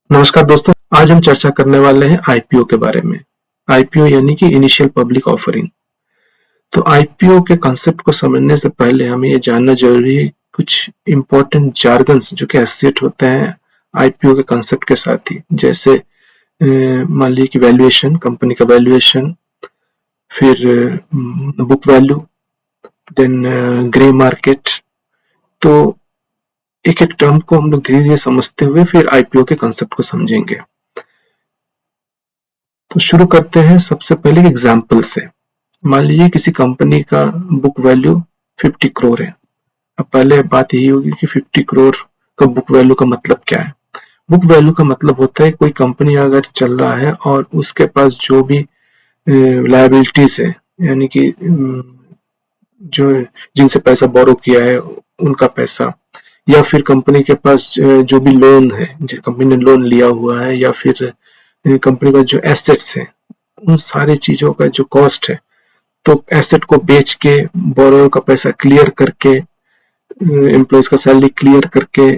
नमस्कार दोस्तों, आज हम चर्चा करने वाले हैं आईपीओ के बारे में। आईपीओ यानी कि इनिशियल पब्लिक ऑफरिंग। तो आईपीओ के कंसेप्ट को समझने से पहले हमें ये जानना जरूरी है कुछ इंपॉर्टेंट जार्गन्स जो कि एसोसिएट होते हैं आईपीओ के कंसेप्ट के साथ ही। जैसे मान लीजिए कि वैल्यूएशन, कंपनी का वैल्यूएशन, फिर book value, then grey market. तो एक एक टर्म को हम लोग धीरे धीरे समझते हुए फिर आईपीओ के कंसेप्ट को समझेंगे। तो शुरू करते हैं सबसे पहले एग्जाम्पल से। मान लीजिए किसी कंपनी का बुक वैल्यू 50 करोड़ है। अब पहले बात यही होगी कि 50 करोड़ का बुक वैल्यू का मतलब क्या है। बुक वैल्यू का मतलब होता है कोई कंपनी अगर चल रहा है और उसके पास जो भी लायबिलिटीज है, यानी कि जो जिनसे पैसा बोरो किया है उनका पैसा, या फिर कंपनी के पास जो भी लोन है, जिस कंपनी ने लोन लिया हुआ है, या फिर कंपनी का जो एसेट्स है, उन सारी चीजों का जो कॉस्ट है। तो एसेट को बेच के, बोरोवर का पैसा क्लियर करके, एम्प्लॉयज का सैलरी क्लियर करके,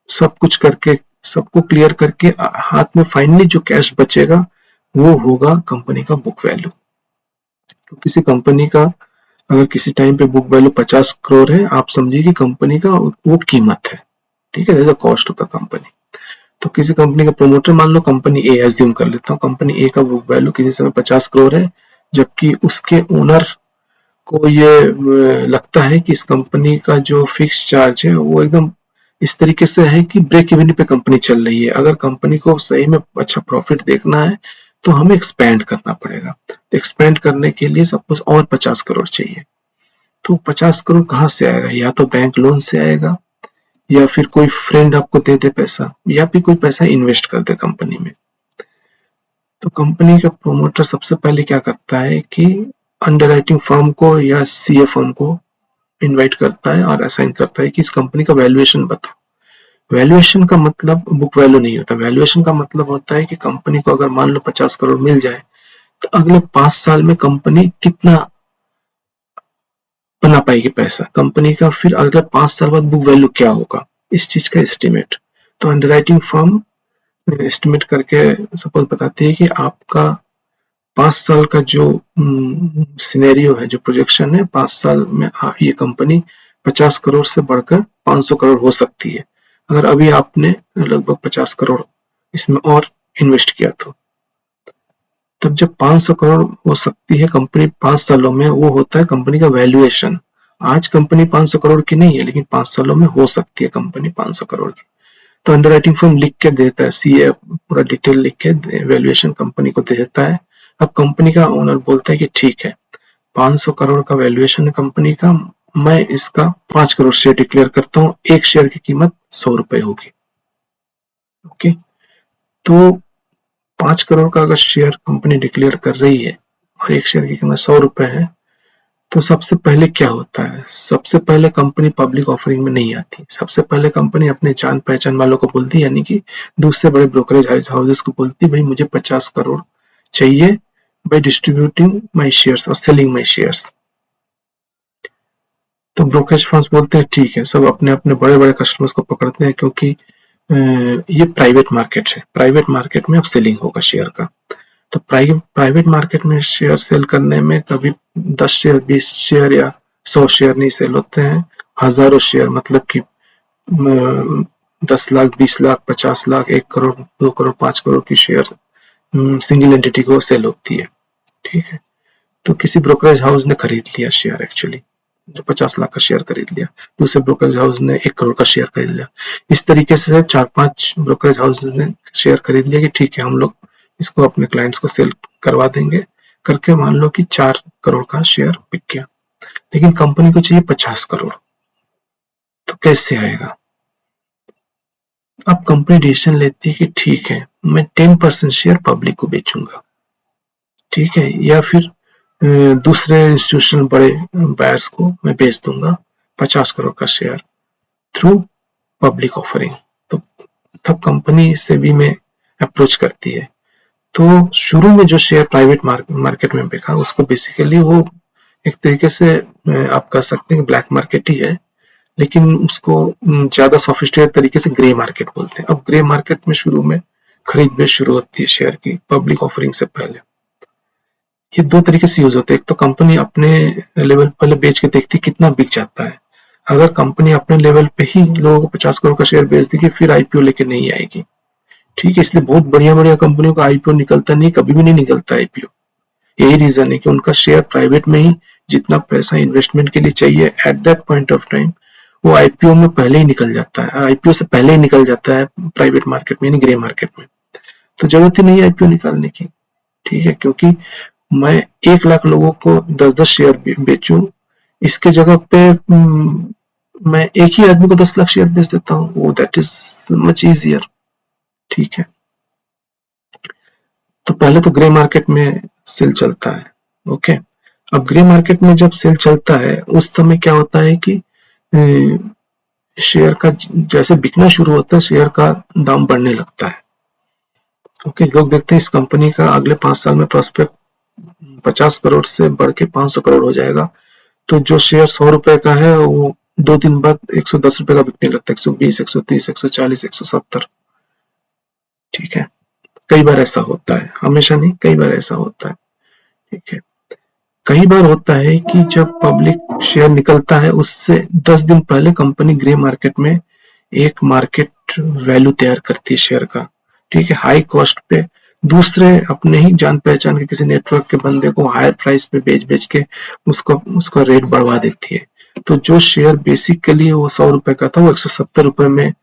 सब कुछ करके, सबको क्लियर करके हाथ में फाइनली जो कैश बचेगा वो होगा कंपनी का बुक वैल्यू। तो किसी कंपनी का अगर किसी टाइम पे बुक वैल्यू 50 करोड़ है, आप समझिए कि कंपनी का वो कीमत है। ठीक है, the cost of the company. तो किसी कंपनी का प्रोमोटर, मान लो कंपनी ए, एज्यूम कर लेता हूँ कंपनी ए का बुक वैल्यू किसी समय 50 करोड़ है, जबकि उसके ओनर को ये लगता है कि इस कंपनी का जो फिक्स चार्ज है वो एकदम इस तरीके से है कि ब्रेक इवन पे कंपनी चल रही है। अगर कंपनी को सही में अच्छा प्रॉफिट देखना है तो हमें एक्सपेंड करना पड़ेगा। तो एक्सपेंड करने के लिए सपोज और 50 करोड़ चाहिए। तो 50 करोड़ कहाँ से आएगा? या तो बैंक लोन से आएगा, या फिर कोई फ्रेंड आपको दे दे पैसा, या फिर कोई पैसा इन्वेस्ट कर दे कंपनी में। तो कंपनी का प्रोमोटर सबसे पहले क्या करता है कि अंडरराइटिंग फर्म को या सीए फर्म को इनवाइट करता है और असाइन करता है कि इस कंपनी का वैल्यूएशन बताओ। वैल्यूएशन का मतलब बुक वैल्यू नहीं होता। वैल्यूएशन का मतलब होता है कि कंपनी को अगर मान लो 50 करोड़ मिल जाए तो अगले 5 साल में कंपनी कितना बना पाएगी पैसा, कंपनी का फिर अगले 5 साल बाद बुक वैल्यू क्या होगा, इस चीज का एस्टिमेट। तो अंडरराइटिंग फर्म एस्टिमेट करके सपोज बताती है कि आपका 5 साल का जो सिनेरियो है, जो प्रोजेक्शन है, 5 साल में ये कंपनी 50 करोड़ से बढ़कर 500 करोड़ हो सकती है अगर अभी आपने लगभग 50 करोड़ इसमें और इन्वेस्ट किया। तो तब जब 500 करोड़ हो सकती है कंपनी 5 सालों में, वो होता है कंपनी का वैल्यूएशन। आज कंपनी 500 करोड़ की नहीं है, लेकिन 5 सालों में हो सकती है कंपनी 500 करोड़ की। तो अंडरराइटिंग फर्म लिख के देता है, सीए पूरा डिटेल लिख के वैल्यूएशन कंपनी को देता है। अब कंपनी का ओनर बोलता है कि ठीक है, 500 करोड़ का वैल्यूएशन है कंपनी का, मैं इसका 5 करोड़ शेयर डिक्लेयर करता हूँ, एक शेयर की कीमत 100 रुपए होगी। ओके, तो 5 करोड़ का अगर शेयर कंपनी डिक्लेयर कर रही है और एक शेयर की कीमत 100 रुपए है, तो सबसे पहले क्या होता है? सबसे पहले कंपनी पब्लिक ऑफरिंग में नहीं आती। सबसे पहले कंपनी अपने जान पहचान वालों को बोलती, यानी कि दूसरे बड़े ब्रोकरेज हाउसेस को बोलती, भाई मुझे 50 करोड़ चाहिए बाय डिस्ट्रीब्यूटिंग माई शेयर्स और सेलिंग माई शेयर्स। तो ब्रोकरेज फर्म्स बोलते हैं ठीक है, सब अपने अपने बड़े बड़े कस्टमर्स को पकड़ते हैं, क्योंकि ये प्राइवेट मार्केट है। प्राइवेट मार्केट में अब सेलिंग होगा शेयर का। तो प्राइवेट मार्केट में शेयर सेल करने में कभी 10 शेयर, 20 शेयर या 100 शेयर नहीं सेल होते हैं, हजारों शेयर, मतलब कि 10 लाख, 20 लाख, 50 लाख, 1 करोड़, 2 करोड़, 5 करोड़ की शेयर सिंगल एंटिटी को सेल होती है। ठीक है, तो किसी ब्रोकरेज हाउस ने खरीद लिया शेयर, एक्चुअली जो 50 लाख का शेयर खरीद लिया, दूसरे ब्रोकरेज हाउस ने 1 करोड़ का शेयर खरीद लिया। इस तरीके से 4-5 ब्रोकरेज हाउस ने शेयर खरीद लिया कि ठीक है, हम लोग इसको अपने क्लाइंट्स को सेल करवा देंगे। करके मान लो कि 4 करोड़ का शेयर बिक गया, लेकिन कंपनी को चाहिए 50 करोड़। तो कैसे आएगा? अब कंपनी डिसीजन लेती है कि ठीक है, मैं 10% शेयर पब्लिक को बेचूंगा, ठीक है, या फिर दूसरे इंस्टीट्यूशनल बड़े बायर्स को मैं बेच दूंगा 50 करोड़ का शेयर थ्रू पब्लिक ऑफरिंग। तो तब कंपनी सेबी में अप्रोच करती है। तो शुरू में जो शेयर प्राइवेट मार्केट में बिका, उसको बेसिकली वो एक तरीके से आप कह सकते हैं ब्लैक मार्केट ही है, लेकिन उसको ज्यादा सोफिस्टिकेटेड तरीके से ग्रे मार्केट बोलते हैं। अब ग्रे मार्केट में शुरू में खरीद बेच शुरू होती है शेयर की पब्लिक ऑफरिंग से पहले। ये दो तरीके से यूज होते हैं। एक तो कंपनी अपने लेवल पहले बेच के देखती कितना बिक जाता है। अगर कंपनी अपने लेवल पे ही लोगों को 50 करोड़ का शेयर बेच देगी फिर आईपीओ लेके नहीं आएगी। ठीक है, इसलिए बहुत बढ़िया बढ़िया कंपनियों का आईपीओ निकलता नहीं, कभी भी नहीं निकलता आईपीओ। यही रीजन है कि उनका शेयर प्राइवेट में ही जितना पैसा इन्वेस्टमेंट के लिए चाहिए at that point of time वो आईपीओ में पहले ही निकल जाता है, आईपीओ से पहले ही निकल जाता है प्राइवेट मार्केट में यानी ग्रे मार्केट में। तो जरूरत ही नहीं है आईपीओ निकालने की। ठीक है, क्योंकि मैं 1 लाख लोगों को 10-10 शेयर बेचूं, इसके जगह पे मैं एक ही आदमी को 10 लाख शेयर बेच देता हूँ, वो दैट इज मच इजियर। ठीक है, तो पहले तो ग्रे मार्केट में सेल चलता है। ओके, अब ग्रे मार्केट में जब सेल चलता है उस समय क्या होता है कि शेयर का जैसे बिकना शुरू होता है शेयर का दाम बढ़ने लगता है। ओके, लोग देखते हैं इस कंपनी का अगले 5 साल में प्रोस्पेक्ट 50 करोड़ से बढ़ के 500 करोड़ हो जाएगा, तो जो शेयर 100 रुपए का है वो 2 दिन बाद 110 रुपए का बिकने लगता है, 120, 130, 140, 170। ठीक है, कई बार ऐसा होता है, हमेशा नहीं, कई बार ऐसा होता है। ठीक है, कई बार होता है कि जब पब्लिक शेयर निकलता है उससे 10 दिन पहले कंपनी ग्रे मार्केट में एक मार्केट वैल्यू तैयार करती है शेयर का। ठीक है, हाई कॉस्ट पे दूसरे अपने ही जान पहचान के किसी नेटवर्क के बंदे को हायर प्राइस पे बेच बेच के उसका रेट बढ़वा देती है। तो जो शेयर बेसिकली वो 100 रुपए का था वो 170 रुपए में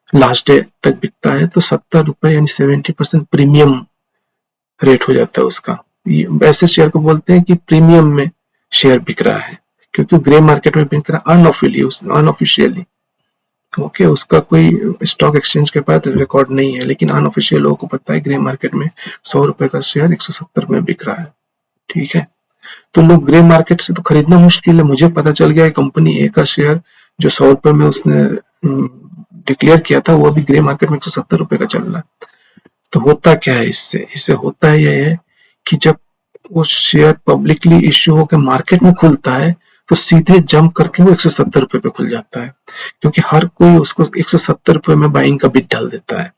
लास्ट डे तक बिकता है, तो 70 रुपए यानी 70% प्रीमियम रेट हो जाता है उसका। ऐसे शेयर को बोलते हैं कि प्रीमियम में शेयर बिक रहा है, क्योंकि ग्रे मार्केट में बिक रहा है अनऑफिशियली। ओके, उसका कोई स्टॉक एक्सचेंज के पास रिकॉर्ड नहीं है, लेकिन अनऑफिशियल लोगों को पता है ग्रे मार्केट में 100 रुपए का शेयर 170 में बिक रहा है। ठीक है, तो लोग ग्रे मार्केट से तो खरीदना मुश्किल है। मुझे पता चल गया कंपनी ए का शेयर जो 100 रुपए में उसने डिक्लेयर किया था वो अभी ग्रे मार्केट में 170 रुपए का चल रहा है। तो होता क्या है इससे होता है ये है कि जब वो शेयर पब्लिकली इश्यू होकर मार्केट में खुलता है तो सीधे जंप करके वो 170 रुपए पे खुल जाता है, क्योंकि हर कोई उसको 170 रुपए में बाइंग का बिड डाल देता है।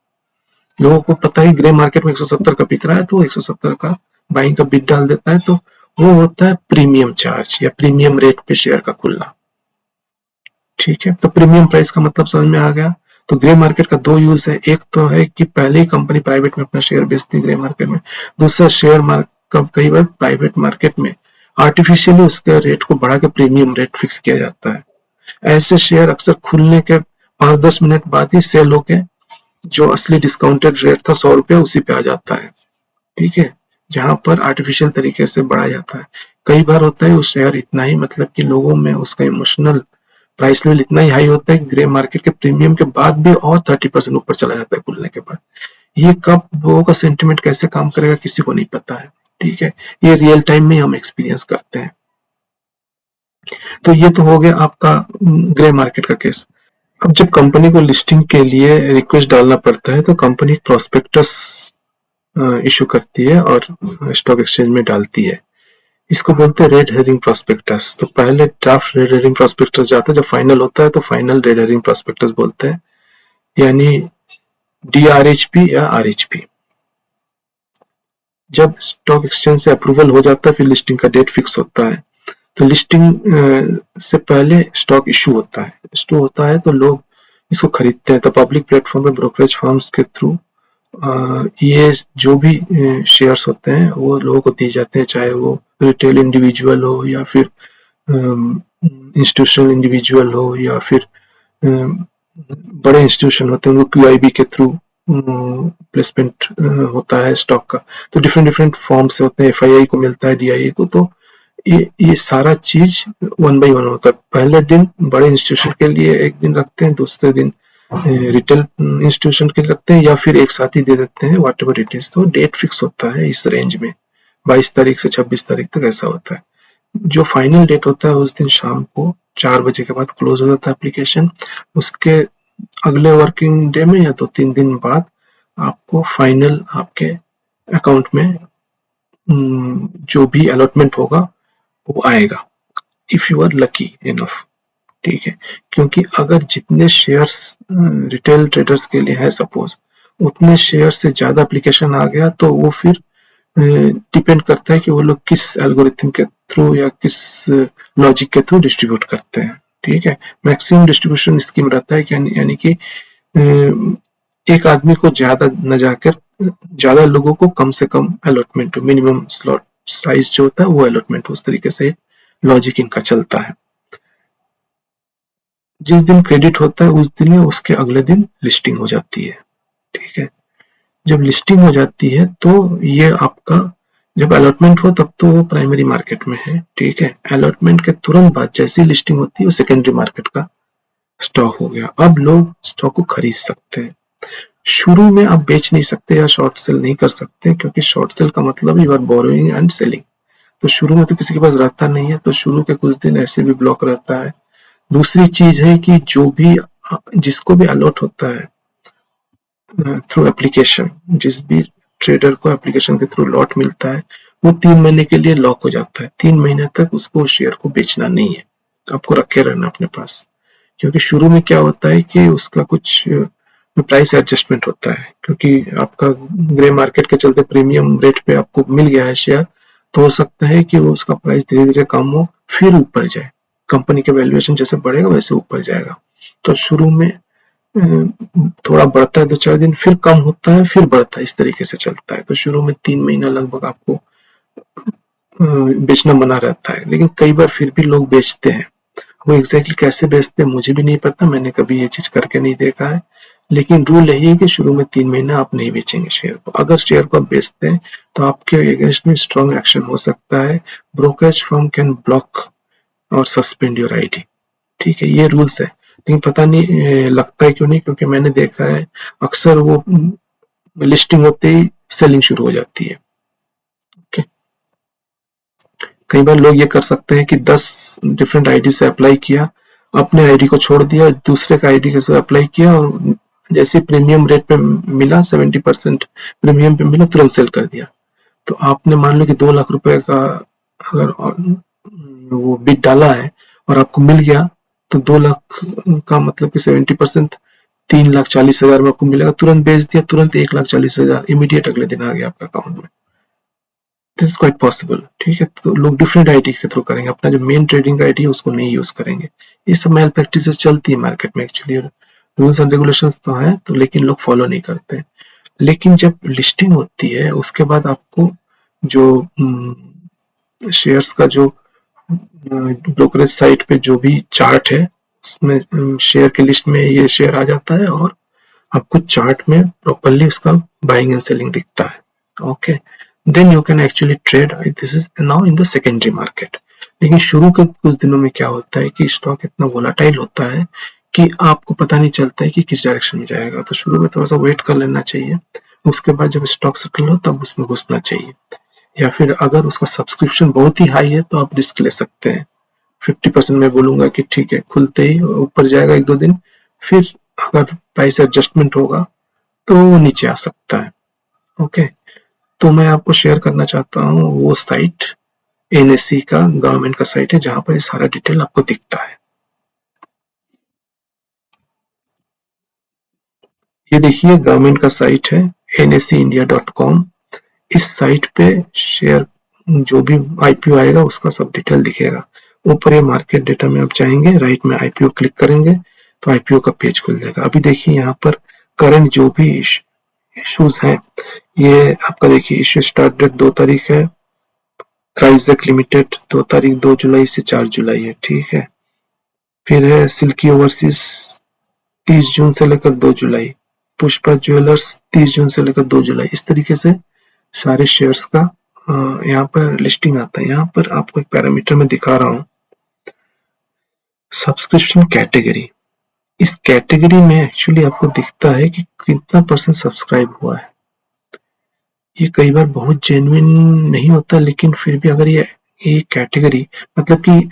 लोगों को पता है ग्रे मार्केट में 170 का बिक रहा है तो 170 का बाइंग का बिड डाल देता है, तो वो होता है प्रीमियम चार्ज या प्रीमियम रेट पे शेयर का खुलना। ठीक है, तो प्रीमियम प्राइस का मतलब समझ में आ गया। तो ग्रे मार्केट का दो यूज है, एक तो है कि पहले ही कंपनी प्राइवेट में अपना शेयर बेचती है ग्रे मार्केट में, दूसरा शेयर मार्केट कई बार प्राइवेट मार्केट में आर्टिफिशियली उसके रेट को बढ़ा के प्रीमियम रेट फिक्स किया जाता है। ऐसे शेयर अक्सर खुलने के 5-10 मिनट बाद ही सेल होके जो असली डिस्काउंटेड रेट था 100 रुपया उसी पे आ जाता है। ठीक है, जहां पर आर्टिफिशियल तरीके से बढ़ा जाता है। कई बार होता है उस शेयर इतना ही मतलब कि लोगों में उसका इमोशनल प्राइस लेवल इतना ही हाई होता है कि ग्रे मार्केट के प्रीमियम के बाद भी और 30% ऊपर चला जाता है खुलने के बाद। ये कब लोगों का सेंटिमेंट कैसे काम करेगा किसी को नहीं पता है। ठीक है, ये रियल टाइम में हम एक्सपीरियंस करते हैं। तो ये तो हो गया आपका ग्रे मार्केट का केस। अब जब कंपनी को लिस्टिंग के लिए रिक्वेस्ट डालना पड़ता है तो कंपनी प्रोस्पेक्टस इशू करती है और स्टॉक एक्सचेंज में डालती है। इसको बोलते हैं रेड हेरिंग प्रोस्पेक्टस। तो पहले ड्राफ्ट रेड हेरिंग प्रोस्पेक्टस जाता है, जब फाइनल होता है तो फाइनल रेड हेरिंग प्रोस्पेक्टस बोलते हैं, यानी DRHP या RHP। जब स्टॉक एक्सचेंज से अप्रूवल हो जाता है फिर लिस्टिंग का डेट फिक्स होता है। तो लिस्टिंग से पहले स्टॉक इशू होता है तो लोग इसको खरीदते हैं। तो पब्लिक प्लेटफॉर्म पे ब्रोकरेज फर्म्स के थ्रू ये जो भी शेयर्स होते हैं वो लोगों को दिए जाते हैं, चाहे वो रिटेल इंडिविजुअल हो या फिर इंस्टीट्यूशनल इंडिविजुअल हो या फिर बड़े इंस्टीट्यूशन होते हैं वो QIB के थ्रू प्लेसमेंट होता है स्टॉक का। तो डिफरेंट डिफरेंट फॉर्म से होते हैं, FII को मिलता है, DIA को। तो ये सारा चीज 1 by 1 होता है। पहले दिन बड़े इंस्टीट्यूशन के लिए एक दिन रखते हैं, दूसरे दिन रिटेल इंस्टीट्यूशन के लिए रखते हैं, या फिर एक साथ ही दे देते हैं व्हाट एवर इट इज। तो डेट फिक्स होता है इस रेंज में 22 तारीख से 26 तारीख तक ऐसा होता है। जो फाइनल डेट होता है उस दिन शाम को 4 बजे के बाद क्लोज हो जाता है एप्लीकेशन। उसके अगले वर्किंग डे में या 2-3 दिन बाद आपको फाइनल आपके अकाउंट में जो भी अलॉटमेंट होगा वो आएगा, if you are lucky enough. ठीक है, क्योंकि अगर जितने शेयर्स रिटेल ट्रेडर्स के लिए है सपोज उतने शेयर से ज्यादा एप्लीकेशन आ गया तो वो फिर डिपेंड करता है कि वो लोग किस एल्गोरिथम के थ्रू या किस लॉजिक के थ्रू डिस्ट्रीब्यूट करते हैं। ठीक है, मैक्सिमम डिस्ट्रीब्यूशन स्कीम रहता है यानी कि एक आदमी को ज्यादा न जाकर ज्यादा लोगों को कम से कम अलॉटमेंट, मिनिमम स्लॉट साइज जो होता है वो अलॉटमेंट, उस तरीके से लॉजिक इनका चलता है। जिस दिन क्रेडिट होता है उस दिन या उसके अगले दिन लिस्टिंग हो जाती है। ठीक है, जब लिस्टिंग हो जाती है तो ये आपका जब अलॉटमेंट हो तब तो वो प्राइमरी मार्केट में है। ठीक है, अलॉटमेंट के तुरंत बाद जैसी लिस्टिंग होती है वो सेकेंडरी मार्केट का स्टॉक हो गया। अब लोग स्टॉक को खरीद सकते हैं। शुरू में आप बेच नहीं सकते या शॉर्ट सेल नहीं कर सकते, क्योंकि शॉर्ट सेल का मतलब you are borrowing and selling. तो शुरू में तो किसी के पास रहता नहीं है, तो शुरू के कुछ दिन ऐसे भी ब्लॉक रहता है। दूसरी चीज है कि जो भी जिसको भी अलॉट होता है थ्रू एप्लीकेशन, जिस भी ट्रेडर को एप्लीकेशन के थ्रू लॉट मिलता है वो 3 महीने के लिए लॉक हो जाता है। 3 महीने तक उसको शेयर को बेचना नहीं है, आपको रखे रहना अपने पास। क्योंकि शुरू में क्या होता है कि उसका कुछ प्राइस एडजस्टमेंट होता है, क्योंकि आपका ग्रे मार्केट के चलते प्रीमियम रेट पे आपको मिल गया है शेयर, तो हो सकता है कि वो उसका प्राइस धीरे धीरे कम हो फिर ऊपर जाए। कंपनी का वैल्यूएशन जैसे बढ़ेगा वैसे ऊपर जाएगा। तो शुरू में थोड़ा बढ़ता है 2-4 दिन, फिर कम होता है, फिर बढ़ता है, इस तरीके से चलता है। तो शुरू में 3 महीना लगभग आपको बेचना मना रहता है, लेकिन कई बार फिर भी लोग बेचते हैं। वो एग्जैक्टली कैसे बेचते हैं मुझे भी नहीं पता, मैंने कभी ये चीज करके नहीं देखा है। लेकिन रूल यही है कि शुरू में 3 महीना आप नहीं बेचेंगे शेयर को। अगर शेयर को आप बेचते हैं तो आपके अगेंस्ट में स्ट्रॉन्ग एक्शन हो सकता है। ब्रोकरेज फर्म कैन ब्लॉक और सस्पेंड योर आईडी। ठीक है, ये रूल्स है, लेकिन पता नहीं लगता है क्यों नहीं, क्योंकि मैंने देखा है अक्सर वो लिस्टिंग होते ही सेलिंग शुरू हो जाती है। ओके, कई बार लोग ये कर सकते हैं कि 10 डिफरेंट आईडी से अप्लाई किया, अपने आईडी को छोड़ दिया, दूसरे का आईडी के साथ अप्लाई किया और जैसे प्रीमियम रेट पे मिला, 70% प्रीमियम पे मिला, तुरंत सेल कर दिया। तो आपने मान लो कि 2 लाख रुपए का अगर वो बिड डाला है और आपको मिल गया, तो 2 लाख का मतलब कि 70% 3,40,000 में आपको मिलेगा। तुरंत बेच दिया, तुरंत 1,40,000 इमीडिएट अगले दिन आ गया आपका अकाउंट में। This is quite possible. ठीक है, तो लोग डिफरेंट आईडी के थ्रू करेंगे, अपना जो मेन ट्रेडिंग आईडी है उसको नहीं यूज करेंगे। ये सब मैल प्रैक्टिस चलती है मार्केट में। एक्चुअली रूल्स एंड रेगुलेशंस तो हैं, तो लेकिन लोग फॉलो नहीं करते। लेकिन जब लिस्टिंग होती है उसके बाद आपको जो शेयर्स का जो ब्रोकरेज साइट पे जो भी चार्ट है उसमें शेयर की लिस्ट में ये शेयर आ जाता है और आपको चार्ट में प्रॉपरली उसका बाइंग एंड सेलिंग दिखता है। Okay, then you can actually trade. This is now in the secondary market. लेकिन शुरू के कुछ दिनों में क्या होता है कि स्टॉक इतना वोलाटाइल होता है कि आपको पता नहीं चलता है कि किस डायरेक्शन में जाएगा। तो शुरू में थोड़ा सा वेट कर लेना चाहिए, उसके बाद जब स्टॉक सेटल हो तब उसमें घुसना चाहिए। या फिर अगर उसका सब्सक्रिप्शन बहुत ही हाई है तो आप रिस्क ले सकते हैं। 50% मैं बोलूंगा कि ठीक है, खुलते ही ऊपर जाएगा 1-2 दिन, फिर अगर प्राइस एडजस्टमेंट होगा तो वो नीचे आ सकता है। ओके, तो मैं आपको शेयर करना चाहता हूँ वो साइट एनएससी का, गवर्नमेंट का साइट है, जहां पर सारा डिटेल आपको दिखता है। ये देखिए गवर्नमेंट का साइट है nseIndia.com। इस साइट पे शेयर जो भी आईपीओ आएगा उसका सब डिटेल दिखेगा। ऊपर ये मार्केट डेटा में आप जाएंगे, राइट में आईपीओ क्लिक करेंगे तो आईपीओ का पेज खुल जाएगा। अभी देखिए यहाँ पर करंट जो भी इश्यूज हैं, ये आपका देखिए इश्यू स्टार्ट डेट 2 तारीख है, क्राइजेक लिमिटेड 2 तारीख 2 जुलाई से 4 जुलाई है। ठीक है, फिर है सिल्की ओवरसीज 30 जून से लेकर 2 जुलाई, पुष्पा ज्वेलर्स 30 जून से लेकर 2 जुलाई। इस तरीके से सारे शेयर्स का यहाँ पर लिस्टिंग आता है। यहाँ पर आपको एक पैरामीटर में दिखा रहा हूँ, सब्सक्रिप्शन कैटेगरी। इस कैटेगरी में एक्चुअली आपको दिखता है कि कितना परसेंट सब्सक्राइब हुआ है। ये कई बार बहुत जेन्युइन नहीं होता, लेकिन फिर भी अगर ये कैटेगरी मतलब कि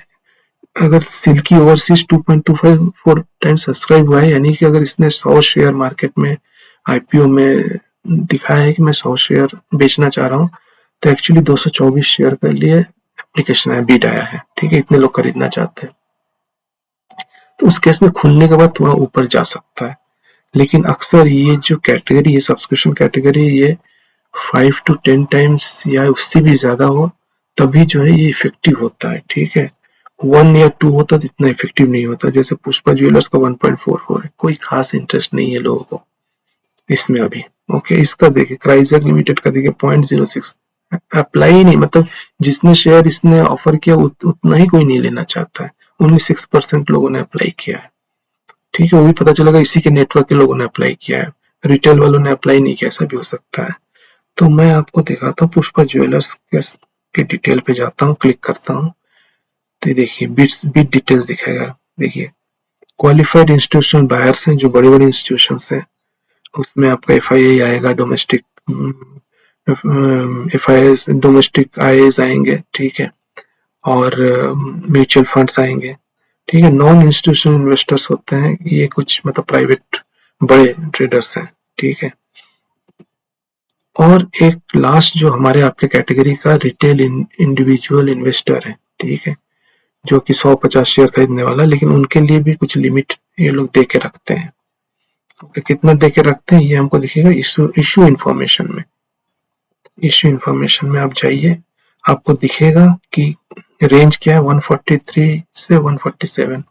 अगर सिल्की ओवरसीज 2.24 टाइम्स सब्सक्राइब हुआ है, यानी कि अगर इसने 100 शेयर मार्केट में आईपीओ में दिखाया है कि मैं 100 शेयर बेचना चाह रहा हूँ, तो एक्चुअली 224 शेयर के लिए एप्लीकेशन है, बिड आया है। ठीक है, इतने लोग खरीदना चाहते हैं, तो उस केस में खुलने के बाद थोड़ा ऊपर जा सकता है। लेकिन अक्सर ये जो कैटेगरी है, सब्सक्रिप्शन कैटेगरी, ये 5 to 10 टाइम्स या उससे भी ज्यादा हो तभी जो है ये इफेक्टिव होता है। ठीक है, 1 या 2 होता तो इतना इफेक्टिव नहीं होता। जैसे पुष्पा ज्वेलर्स का 1.44 है, कोई खास इंटरेस्ट नहीं है लोगों को इसमें अभी। ओके, इसका देखिए क्राइजर लिमिटेड का देखिए 0.06, अप्लाई ही नहीं, मतलब जिसने शेयर इसने ऑफर किया उतना ही कोई नहीं लेना चाहता है। ओनली 6% लोगों ने अप्लाई किया है। ठीक है, वो भी पता चलेगा इसी के नेटवर्क के लोगों ने अप्लाई किया है, रिटेल वालों ने अप्लाई नहीं किया, ऐसा भी हो सकता है। तो मैं आपको दिखाता हूँ पुष्पा ज्वेलर्स के डिटेल पे जाता हूँ, क्लिक करता हूँ, तो देखिए बिट डिटेल्स दिखाएगा। देखिए क्वालिफाइड इंस्टीट्यूशनल बायर्स हैं जो बड़े बड़े इंस्टीट्यूशन हैं, उसमें आपका FII आएगा, डोमेस्टिक FIS डोमेस्टिक IAs आएंगे। ठीक है, और म्यूचुअल फंड्स आएंगे। ठीक है, नॉन इंस्टीट्यूशनल इन्वेस्टर्स होते हैं, ये कुछ मतलब प्राइवेट बड़े ट्रेडर्स हैं। ठीक है, और एक लास्ट जो हमारे आपके कैटेगरी का रिटेल इंडिविजुअल इन्वेस्टर है। ठीक है, जो कि 150 शेयर खरीदने वाला, लेकिन उनके लिए भी कुछ लिमिट ये लोग दे के रखते हैं। ओके, कितना दे के रखते हैं ये हमको दिखेगा इशू इन्फॉर्मेशन में। इशू इन्फॉर्मेशन में आप जाइए, आपको दिखेगा कि रेंज क्या है, 143 से 147।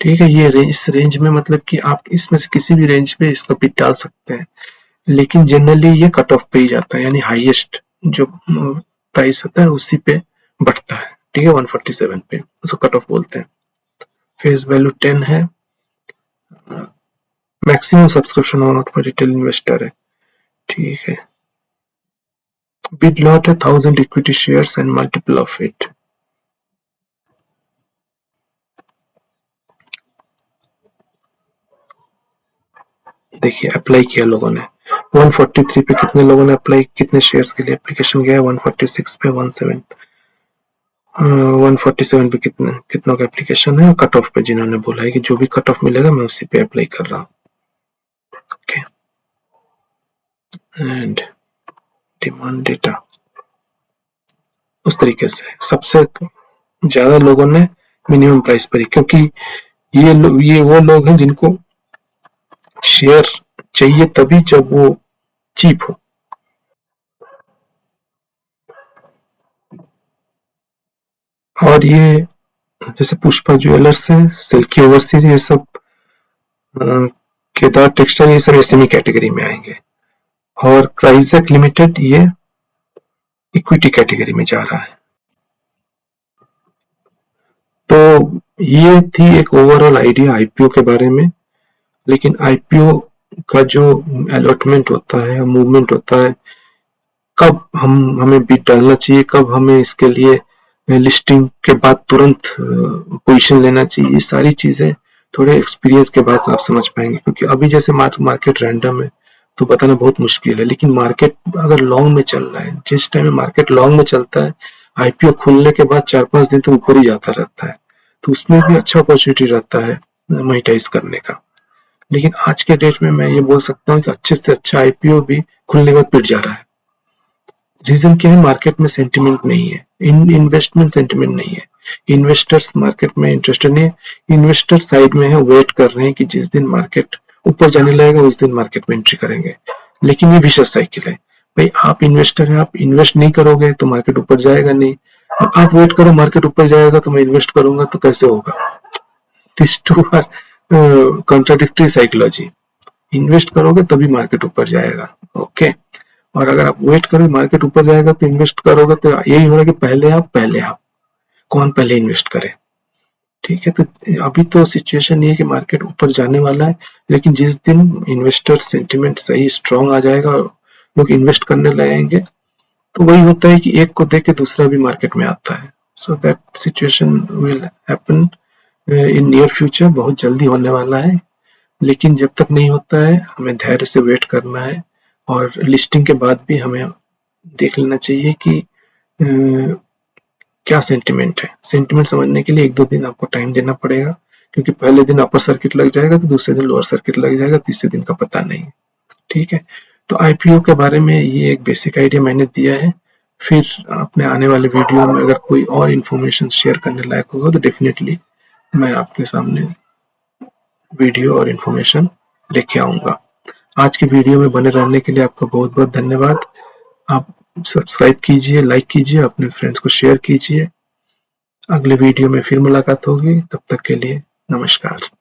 ठीक है, ये रेंज, इस रेंज में मतलब कि आप इसमें से किसी भी रेंज पे इसका बिट डाल सकते हैं, लेकिन जनरली ये कट ऑफ पे ही जाता है, यानी हाईएस्ट जो प्राइस होता है उसी पे बढ़ता है। ठीक है, 147 पे उसको कट ऑफ बोलते हैं। फेस वैल्यू 10 है, मैक्सिमम सब्सक्रिप्शन अमाउंट पर रिटेल इन्वेस्टर है। ठीक है, बिड लॉट है 1000 equity shares and multiple of it. देखिए अप्लाई किया लोगों ने 143 पे, कितने लोगों ने अप्लाई, कितने शेयर्स के लिए एप्लीकेशन गया है, 146 पे 147 पे कितनों का एप्लीकेशन है, और कट ऑफ पे जिन्होंने बोला है कि जो भी कट ऑफ मिलेगा मैं उसी पे अप्लाई कर रहा हूँ। ओके, एंड डिमांड डेटा उस तरीके से सबसे ज्यादा लोगों ने मिनिमम प्राइस पर ही, क्योंकि ये वो लोग हैं जिनको शेयर चाहिए तभी जब वो चीप हो। और ये जैसे पुष्पा ज्वेलर्स है, सिल्की ओवरसीज, ये सब केदार टेक्सटाइल, ये सब एसएमई कैटेगरी में आएंगे। और क्राइजेक लिमिटेड ये इक्विटी कैटेगरी में जा रहा है। तो ये थी एक ओवरऑल आइडिया आईपीओ के बारे में। लेकिन आईपीओ का जो अलॉटमेंट होता है, मूवमेंट होता है, कब हमें बिड डालना चाहिए, कब हमें इसके लिए लिस्टिंग के बाद तुरंत पोजीशन लेना चाहिए, ये सारी चीजें थोड़े एक्सपीरियंस के बाद आप समझ पाएंगे। क्योंकि अभी जैसे मार्केट रैंडम है तो बताना बहुत मुश्किल है, लेकिन मार्केट अगर लॉन्ग में चल रहा है, जिस टाइम मार्केट लॉन्ग में चलता है, आईपीओ खुलने के बाद 4-5 दिन तक ऊपर ही जाता रहता है, तो उसमें भी अच्छा अपॉर्चुनिटी रहता है मोनेटाइज करने का। लेकिन आज के डेट में मैं ये बोल सकता हूँ कि अच्छे से अच्छा आईपीओ भी खुलने के बाद पिट जा रहा है। रीजन क्या है, मार्केट में सेंटिमेंट नहीं है, इन्वेस्टमेंट सेंटिमेंट नहीं है, इन्वेस्टर्स मार्केट में इंटरेस्टेड नहीं है, इन्वेस्टर साइड में है, वेट कर रहे हैं कि जिस दिन मार्केट ऊपर जाने लगेगा उस दिन मार्केट में एंट्री करेंगे। लेकिन ये विशेष साइकिल है भाई, आप इन्वेस्टर हैं, आप इन्वेस्ट नहीं करोगे तो मार्केट ऊपर जाएगा नहीं, आप वेट करो मार्केट ऊपर जाएगा तो मैं इन्वेस्ट करूंगा, तो कैसे होगा? This two are contradictory psychology. Invest करोगे तभी मार्केट ऊपर जाएगा। ओके, और अगर आप वेट करोगे मार्केट ऊपर जाएगा तो इन्वेस्ट करोगे, तो यही होगा कि पहले आप कौन पहले इन्वेस्ट करे। ठीक है, तो अभी तो सिचुएशन ये है कि मार्केट ऊपर जाने वाला है, लेकिन जिस दिन इन्वेस्टर सेंटिमेंट सही स्ट्रांग आ जाएगा और लोग इन्वेस्ट करने लगेंगे, तो वही होता है कि एक को देख के दूसरा भी मार्केट में आता है। So that situation will happen in near future, बहुत जल्दी होने वाला है। लेकिन जब तक नहीं होता है हमें धैर्य से वेट करना है, और लिस्टिंग के बाद भी हमें देख लेना चाहिए कि क्या सेंटिमेंट है। सेंटिमेंट समझने के लिए 1-2 दिन आपको टाइम देना पड़ेगा, क्योंकि पहले दिन अपर सर्किट लग जाएगा तो दूसरे दिन लोअर सर्किट लग जाएगा, तीसरे दिन का पता नहीं। ठीक है, तो आईपीओ के बारे में ये एक बेसिक आइडिया मैंने दिया है। फिर अपने आने वाले वीडियो में अगर कोई और इन्फॉर्मेशन शेयर करने लायक होगा तो डेफिनेटली मैं आपके सामने वीडियो और इन्फॉर्मेशन लेके आऊंगा। आज की वीडियो में बने रहने के लिए आपका बहुत बहुत धन्यवाद। आप सब्सक्राइब कीजिए, लाइक कीजिए, अपने फ्रेंड्स को शेयर कीजिए। अगले वीडियो में फिर मुलाकात होगी, तब तक के लिए नमस्कार।